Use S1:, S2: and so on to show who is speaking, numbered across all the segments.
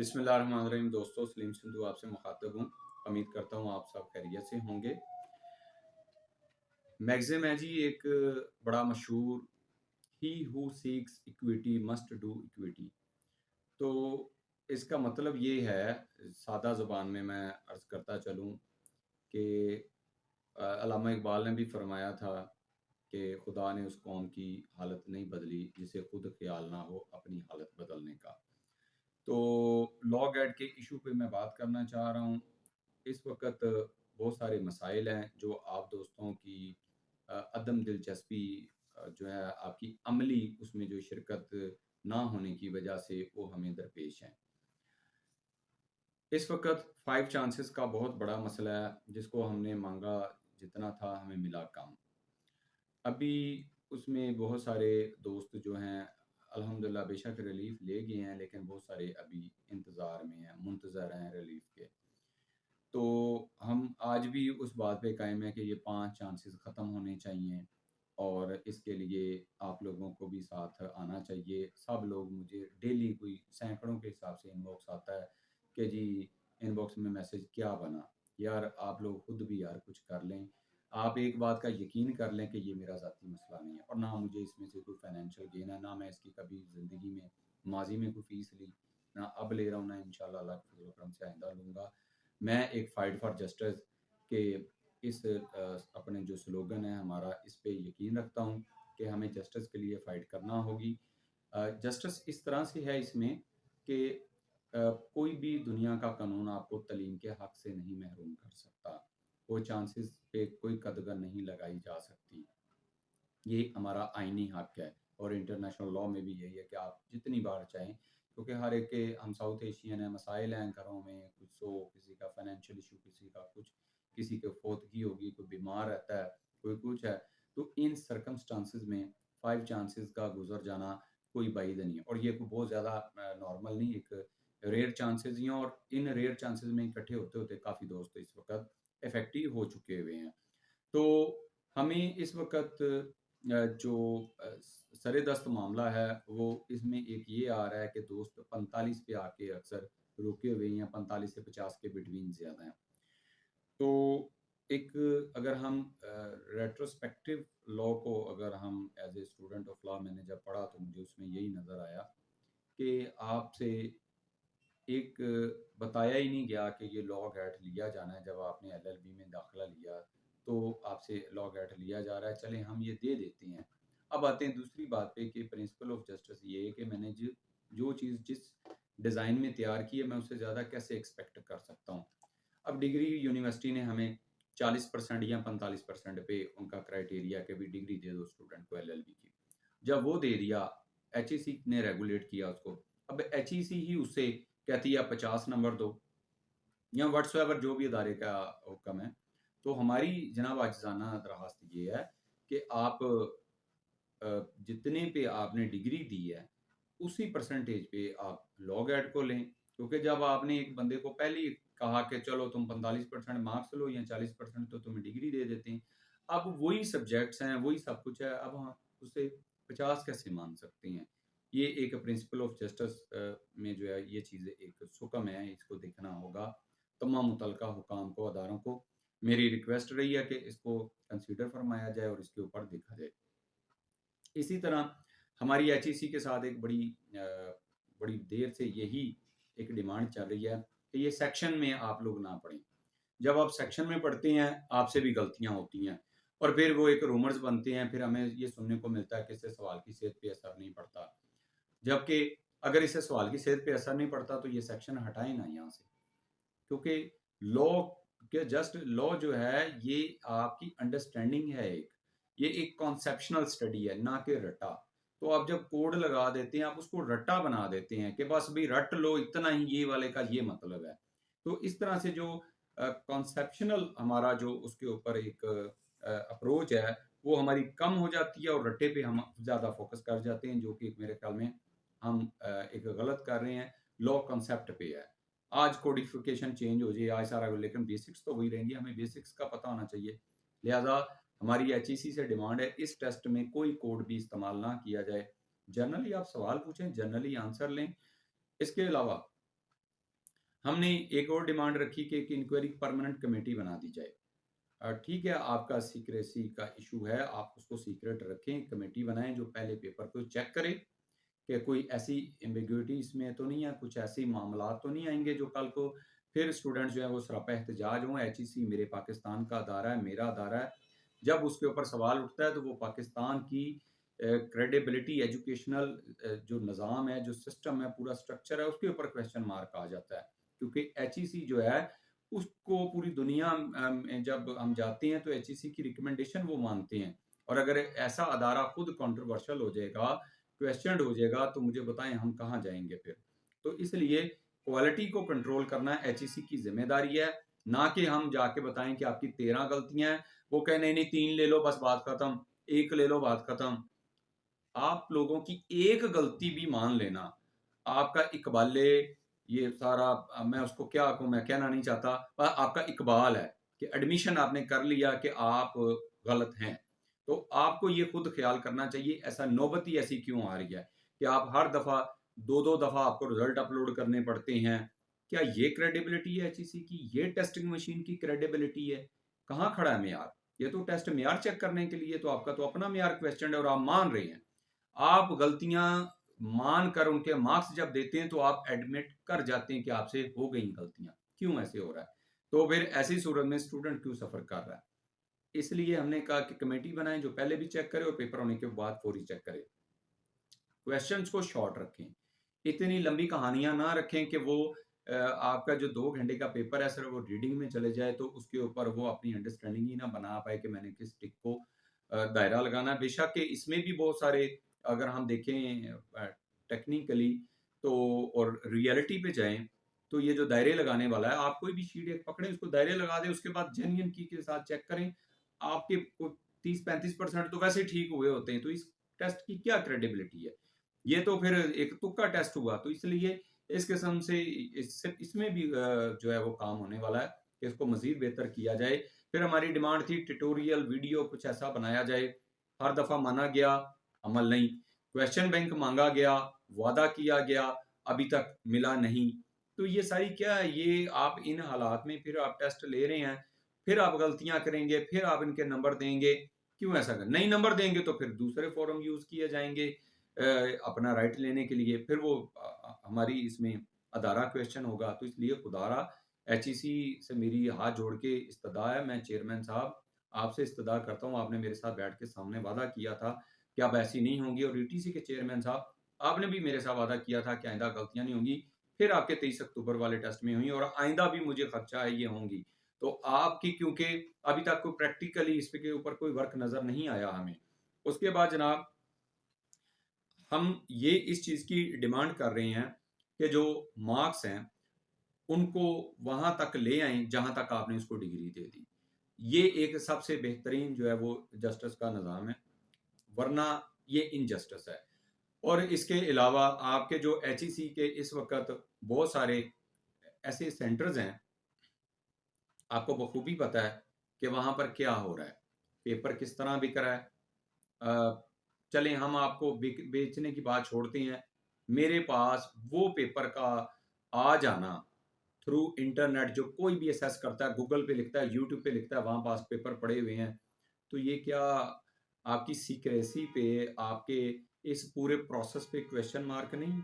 S1: बिस्मिल्लाहिर्रहमानिर्रहीम। दोस्तों, सलीम सिंधु आपसे मुखातब हूँ। उम्मीद करता हूँ आप सब खैरियत से होंगे। मैगज़ीम है जी एक बड़ा मशहूर, he who seeks equity must do equity. तो इसका मतलब ये है, सादा ज़ुबान में मैं अर्ज़ करता चलूँ कि अल्लामा इक़बाल ने भी फ़रमाया था कि खुदा ने उस कौम की हालत नहीं बदली जिसे खुद ख़्याल ना हो अपनी हालत बदलने का। तो लॉ गैड के इशू पे मैं बात करना चाह रहा हूँ। इस वक़्त बहुत सारे मसाइल हैं जो आप दोस्तों की अदम दिलचस्पी जो है आपकी अमली उसमें जो शिरकत ना होने की वजह से वो हमें दरपेश हैं। इस वक़्त 5 चांसेस का बहुत बड़ा मसला है, जिसको हमने माँगा जितना था हमें मिला कम। अभी उसमें बहुत सारे दोस्त जो हैं अल्हम्दुलिल्लाह बेशक रिलीफ़ ले गए हैं, लेकिन बहुत सारे अभी इंतज़ार में हैं, मुंतज़र हैं रिलीफ़ के। तो हम आज भी उस बात पे कायम हैं कि ये 5 चांसेस ख़त्म होने चाहिए और इसके लिए आप लोगों को भी साथ आना चाहिए। सब लोग मुझे डेली कोई सैकड़ों के हिसाब से इनबॉक्स आता है कि जी इनबॉक्स में मैसेज क्या बना? यार आप लोग खुद भी यार कुछ कर लें। आप एक बात का यकीन कर लें कि ये मेरा ज़ाती मसला नहीं है और ना मुझे इसमें से कोई फाइनेंशियल गेन है, ना मैं इसकी कभी ज़िंदगी में माज़ी में कोई फ़ीस ली, ना अब ले रहा हूँ, ना इंशाल्लाह अल्लाह के फज़ल व करम से आइंदा लूँगा। मैं एक फ़ाइट फॉर जस्टिस के इस अपने जो स्लोगन है हमारा, इस पे यकीन रखता हूँ कि हमें जस्टिस के लिए फ़ाइट करना होगी। जस्टिस इस तरह से है इसमें कि कोई भी दुनिया का कानून आपको तलीम के हक़ से नहीं महरूम कर सकता। वो चांसेस पे कोई कदगन नहीं लगाई जा सकती। ये हमारा आईनी हक है और इंटरनेशनल लॉ में भी यही है कि आप जितनी बार चाहें, क्योंकि हर एक के हम साउथ एशियन हैं, मसाइल हैं घरों में, कुछ किसी का फाइनेंशियल इशू, किसी का कुछ, किसी की फौतगी होगी, कोई बीमार रहता है, कोई कुछ है। तो इन सर्कमस्टांसेस में 5 चांसेस का गुज़र जाना कोई बाइद नहीं है और ये कोई बहुत ज़्यादा नॉर्मल नहीं, एक रेयर चांसेस ही हैं और इन रेयर चांसेस में इकट्ठे होते-होते काफ़ी दोस्त इस वक़्त इफ़ेक्टिव हो चुके हुए हैं। तो हमें इस वक़्त जो सरेदस्त मामला है, वो इसमें एक ये आ रहा है कि दोस्त 45 पे आके अक्सर रुके हुए हैं, 45 से 50 के बिटवीन ज़्यादा हैं। तो एक अगर हम रेट्रोस्पेक्टिव लॉ को अगर हम as a student of law मैंने जब पढ़ा तो मुझे उसमें यही नज़र आया कि आपसे एक बताया ही नहीं गया कि ये लॉ गैट लिया जाना है। जब आपने एलएलबी में दाखिला लिया, तो आपसे लॉ गैट लिया जा रहा है, चलें हम ये दे देते हैं। अब आते हैं दूसरी बात पे कि प्रिंसिपल ऑफ जस्टिस ये है कि मैंने जो चीज़ जिस डिज़ाइन में तैयार की है, मैं उससे ज़्यादा कैसे एक्सपेक्ट कर सकता हूँ। अब डिग्री यूनिवर्सिटी ने हमें 40% या 45% पे उनका क्राइटेरिया कि भी डिग्री दे दो स्टूडेंट को एलएलबी की। जब वो दे दिया, एचईसी ने रेगुलेट किया उसको। अब एचईसी ही उससे कहती है आप 50 नंबर दो या व्हाट्सएवर जो भी इदारे का हुक्म है। तो हमारी जनाब आजिज़ाना दरख़्वास्त ये है कि आप जितने पे आपने डिग्री दी है, उसी परसेंटेज पे आप लॉ ग्रेड को लें। क्योंकि जब आपने एक बंदे को पहले ही कहा कि चलो तुम 45% मार्क्स लो या 40% तो तुम्हें डिग्री दे देते हैं। अब वही सब्जेक्ट्स हैं, वही सब कुछ है, अब हम उससे 50 कैसे मान सकते हैं? ये एक प्रिंसिपल ऑफ जस्टिस में जो है ये चीज़ें एक सुकम है, इसको देखना होगा। तमाम मुतल्लका हुकाम को, अदारों को मेरी रिक्वेस्ट रही है कि इसको कंसीडर फरमाया जाए और इसके ऊपर देखा जाए। इसी तरह हमारी एचईसी के साथ एक बड़ी देर से यही एक डिमांड चल रही है कि ये सेक्शन में आप लोग ना पढ़ें। जब आप सेक्शन में पढ़ते हैं, आपसे भी गलतियाँ होती हैं और फिर वो एक रूमर्स बनते हैं, फिर हमें ये सुनने को मिलता है कि इससे सवाल की सेहत पे असर नहीं पड़ता। जबकि अगर इससे सवाल की सेहत पे असर नहीं पड़ता, तो ये सेक्शन हटाएँ ना यहाँ से। क्योंकि लॉ के जस्ट लॉ जो है ये आपकी अंडरस्टैंडिंग है एक, ये एक कॉन्सेप्शनल स्टडी है ना कि रट्टा। तो आप जब कोड लगा देते हैं, आप उसको रट्टा बना देते हैं कि बस भी रट लो, इतना ही ये वाले का ये मतलब है। तो इस तरह से जो कॉन्सेप्शनल हमारा जो उसके ऊपर एक अप्रोच है, वो हमारी कम हो जाती है और रट्टे पे हम ज़्यादा फोकस कर जाते हैं, जो कि मेरे ख्याल में हम एक गलत कर रहे हैं। लॉ कॉन्सेप्ट पे है। आज कोडिफिकेशन चेंज हो जाए, आज सारा, लेकिन बेसिक्स तो वही रहेंगी, हमें बेसिक्स का पता होना चाहिए। लिहाजा हमारी एचईसी से डिमांड है इस टेस्ट में कोई कोड भी इस्तेमाल ना किया जाए। जनरली आप सवाल पूछें, जनरली आंसर लें। इसके अलावा हमने एक और डिमांड रखी कि एक इंक्वायरी परमानेंट कमेटी बना दी जाए। ठीक है, आपका सीक्रेसी का इशू है, आप उसको सीक्रेट रखें, कमेटी बनाएँ जो पहले पेपर को चेक करे कि कोई ऐसी एम्बिग्यूइटी इसमें तो नहीं है, कुछ ऐसे मामलात तो नहीं आएँगे जो कल को फिर स्टूडेंट्स जो हैं वो सरापा एहतजाज हों, एचईसी मेरे पाकिस्तान का अदारा है, मेरा अदारा है। जब उसके ऊपर सवाल उठता है तो वो पाकिस्तान की क्रेडिबिलिटी एजुकेशनल जो निज़ाम है, जो सिस्टम है, पूरा स्ट्रक्चर है, उसके ऊपर क्वेश्चन मार्क आ जाता है। क्योंकि एचईसी जो है उसको पूरी दुनिया में जब हम जाते हैं तो एचईसी की रिकमेंडेशन वो मानते हैं। और अगर ऐसा अदारा खुद कंट्रोवर्शियल हो जाएगा, क्वेश्चनड हो जाएगा, तो मुझे बताएं हम कहाँ जाएंगे फिर। तो इसलिए क्वालिटी को कंट्रोल करना एचईसी की जिम्मेदारी है, ना कि हम जाके बताएं कि आपकी 13 गलतियां हैं, वो कहे नहीं नहीं 3 ले लो बस बात खत्म, 1 ले लो बात खत्म। आप लोगों की एक गलती भी मान लेना, आपका इकबाले ये सारा मैं उसको क्या कहूँ, मैं कहना नहीं चाहता, पर आपका इकबाल है कि एडमिशन आपने कर लिया कि आप गलत हैं। तो आपको ये खुद ख्याल करना चाहिए, ऐसा नौबत ही ऐसी क्यों आ रही है कि आप हर दफ़ा 2-2 दफ़ा आपको रिज़ल्ट अपलोड करने पड़ते हैं। क्या ये क्रेडिबिलिटी है एचईसी की? ये टेस्टिंग मशीन की क्रेडिबिलिटी है? कहाँ खड़ा है मेयार? ये तो टेस्ट मेयार चेक करने के लिए, तो आपका तो अपना मेयार क्वेश्चन है और आप मान रहे हैं। आप गलतियां मान कर उनके मार्क्स जब देते हैं तो आप एडमिट कर जाते हैं कि आपसे हो गई गलतियां, क्यों ऐसे हो रहा है? तो फिर ऐसी सूरत में स्टूडेंट क्यों सफर कर रहा है? इसलिए हमने कहा कि कमेटी बनाएं जो पहले भी चेक करे और पेपर होने के बाद फौरी चेक करे। क्वेश्चंस को शॉर्ट रखें, इतनी लंबी कहानियां ना रखें कि वो आपका जो 2 घंटे का पेपर है सर वो रीडिंग में चले जाए, तो उसके ऊपर वो अपनी अंडरस्टैंडिंग ही ना बना पाए कि मैंने किस टिक को दायरा लगाना है। बेशक कि इसमें भी बहुत सारे, अगर हम देखें टेक्निकली तो और रियलिटी पे जाएं, तो ये जो दायरे लगाने वाला है, आप कोई भी शीट एक पकड़े उसको दायरे लगा दें, उसके बाद जेन्युइन की के साथ चेक करें, आपके 30-35% तो वैसे ठीक हुए होते हैं, तो इस टेस्ट की क्या क्रेडिबिलिटी है? ये तो फिर एक तुक्का टेस्ट हुआ, तो इसलिए इस किस्म से इसमें भी जो है वो काम होने वाला है कि इसको मजीद बेहतर किया जाए। फिर हमारी डिमांड थी ट्यूटोरियल वीडियो कुछ ऐसा बनाया जाए। हर दफा माना गया, अमल नहीं। क्वेश्चन बैंक मांगा गया, वादा किया गया, अभी तक मिला नहीं। तो ये सारी क्या है, ये आप इन हालात में फिर आप टेस्ट ले रहे हैं, फिर आप गलतियां करेंगे, फिर आप इनके नंबर देंगे। क्यों ऐसा कर नहीं नंबर देंगे तो फिर दूसरे फॉर्म यूज किए जाएंगे अपना राइट लेने के लिए, फिर वो हमारी इसमें अदारा क्वेश्चन होगा। तो इसलिए खुदारा एचईसी से मेरी हाथ जोड़ के इस्तदा है, मैं चेयरमैन साहब आपसे इस्तदा करता हूँ, आपने मेरे साथ बैठ के सामने वादा किया था कि अब ऐसी नहीं होंगी, और ईटीसी के चेयरमैन साहब आपने भी मेरे साथ वादा किया था कि आइंदा गलतियां नहीं होंगी। फिर आपके 23 अक्टूबर वाले टेस्ट में हुई और आइंदा भी मुझे खर्चा है ये होंगी। तो आपकी क्योंकि अभी तक कोई प्रैक्टिकली इस पे के ऊपर कोई वर्क नजर नहीं आया हमें। उसके बाद जनाब हम ये इस चीज़ की डिमांड कर रहे हैं कि जो मार्क्स हैं, उनको वहाँ तक ले आएँ जहाँ तक आपने उसको डिग्री दे दी। ये एक सबसे बेहतरीन जो है वो जस्टिस का निज़ाम है, वरना ये इनजस्टिस है। और इसके अलावा आपके जो एचईसी के इस वक़्त बहुत सारे ऐसे सेंटर्स हैं, आपको बखूबी पता है कि वहाँ पर क्या हो रहा है, पेपर किस तरह बिक रहा है। चलें हम आपको बेचने की बात छोड़ते हैं। मेरे पास वो पेपर का आ जाना थ्रू इंटरनेट, जो कोई भी असेस करता है, गूगल पे लिखता है, यूट्यूब पे लिखता है, वहाँ पास पेपर पड़े हुए हैं। तो ये क्या आपकी सीक्रेसी पे, आपके इस पूरे प्रोसेस पे क्वेश्चन मार्क नहीं?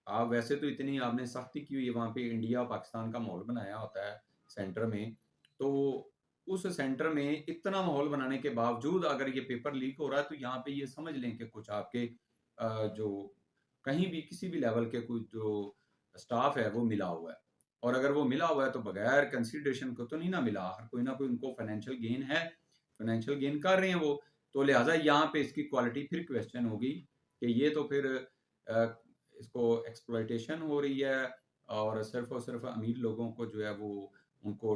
S1: आप वैसे तो इतनी आपने सख्ती की हुई है, वहाँ पे इंडिया पाकिस्तान का माहौल बनाया होता है सेंटर में, तो उस सेंटर में इतना माहौल बनाने के बावजूद अगर ये पेपर लीक हो रहा है, तो यहाँ पे ये समझ लें कि कुछ आपके जो कहीं भी किसी भी लेवल के कुछ जो स्टाफ है वो मिला हुआ है। और अगर वो मिला हुआ है तो बगैर कंसिडरेशन को तो नहीं ना मिला, हर कोई ना कोई उनको फाइनेंशियल गेन है, फाइनेंशियल गेन कर रहे हैं वो। तो लिहाजा यहाँ पे इसकी क्वालिटी फिर क्वेश्चन होगी कि ये तो फिर इसको एक्सप्लॉयटेशन हो रही है, और सिर्फ अमीर लोगों को जो है वो उनको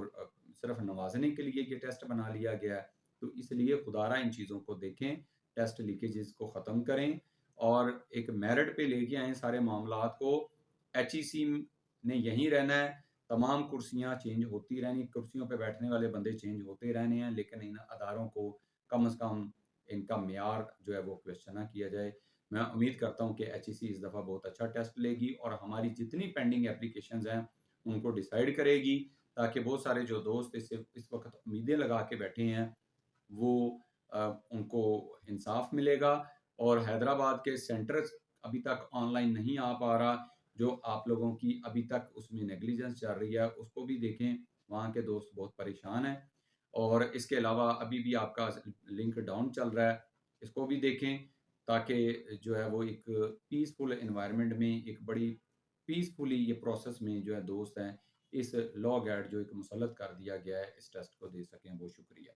S1: सिर्फ नवाजने के लिए ये टेस्ट बना लिया गया है। तो इसलिए खुदारा इन चीज़ों को देखें, टेस्ट लीकेजेस को ख़त्म करें और एक मेरिट पे लेके आएँ सारे मामलात को। एचईसी ने यहीं रहना है, तमाम कुर्सियाँ चेंज होती रहनी, कुर्सियों पे बैठने वाले बंदे चेंज होते रहने हैं, लेकिन इन अदारों को कम से कम इनका मेयार जो है वो क्वेश्चन ना किया जाए। मैं उम्मीद करता हूँ कि एचईसी इस दफ़ा बहुत अच्छा टेस्ट लेगी और हमारी जितनी पेंडिंग एप्लीकेशंस हैं उनको डिसाइड करेगी, ताकि बहुत सारे जो दोस्त इस वक़्त उम्मीदें लगा के बैठे हैं, वो उनको इंसाफ मिलेगा। और हैदराबाद के सेंटर्स अभी तक ऑनलाइन नहीं आ पा रहा, जो आप लोगों की अभी तक उसमें नेग्लिजेंस चल रही है, उसको भी देखें, वहाँ के दोस्त बहुत परेशान हैं। और इसके अलावा अभी भी आपका लिंक डाउन चल रहा है, इसको भी देखें, ताकि जो है वो एक पीसफुल एनवायरनमेंट में एक बड़ी पीसफुली ये प्रोसेस में जो है दोस्त हैं, इस लॉ गाइड जो एक मुसल्लत कर दिया गया है, इस टेस्ट को दे सकें। बहुत शुक्रिया।